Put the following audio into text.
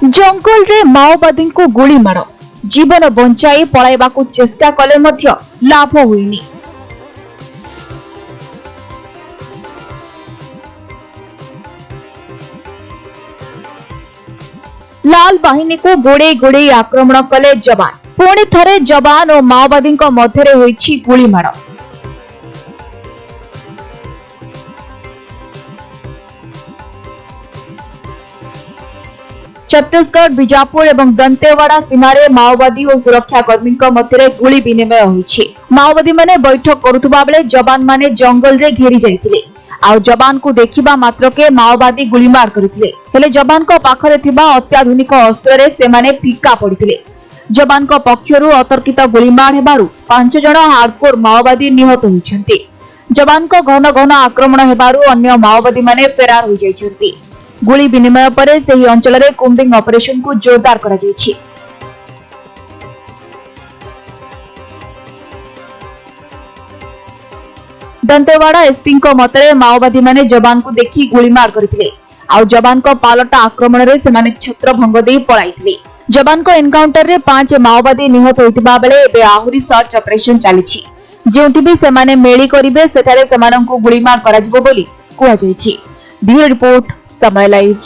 जंगल रे माओवादी को गोली मार जीवन बंचाई पलाइबाकू चेष्टा कले मध्य लाभ हुईनी। लाल बाहिनी को गोड़े गोड़े आक्रमण कले जवान। पुणी थरे जवान और माओवादी मध्य होईछि गोलीमाड़। छत्तीसगढ़ बीजापुर एवं दंतेवाड़ा सीमारे माओवादी और सुरक्षाकर्मी मध्य गुली विनिमय होईछि। माओवादी माने बैठक करुथबा बेले जवान माने जंगल रे घेरी जाइतिले। आउ जवान को देखिबा मात्र के माओवादी गुलीमार करथिले। हेले जवान को पाखरे थिबा अत्याधुनिक अस्त्र रे से माने फिक्का पड़िथिले। जवान को पक्षरु अतर्कित गुलीमार हेबारु 5 जण हार्डकोर माओवादी निहत होइछन्ति। जवान को घन घन आक्रमण हेबारु अन्य माओवादी माने फेरार होई जाइछन्ति। गुली विनिमय पर सही अंचल रे कुंबिंग ऑपरेशन को जोरदार करा जायछि। दंतेवाड़ा एसपी मतरे माओवादी माने जवान को देखि गोलीमार करथिले। आउ जवान को पालटा आक्रमण रे से माने छत्रभंग देई पळाइथिले। जवान को एनकाउंटर रे 5 माओवादी निहत होइतिबा बेले एबे आहुरी सर्च ऑपरेशन चलिछि। जेउठी भी से माने मेली करिवे सेठारे समानंकु गोलीमार करा जिवो बोली कुआ जायछि। ब्यूरो रिपोर्ट समय लाइव।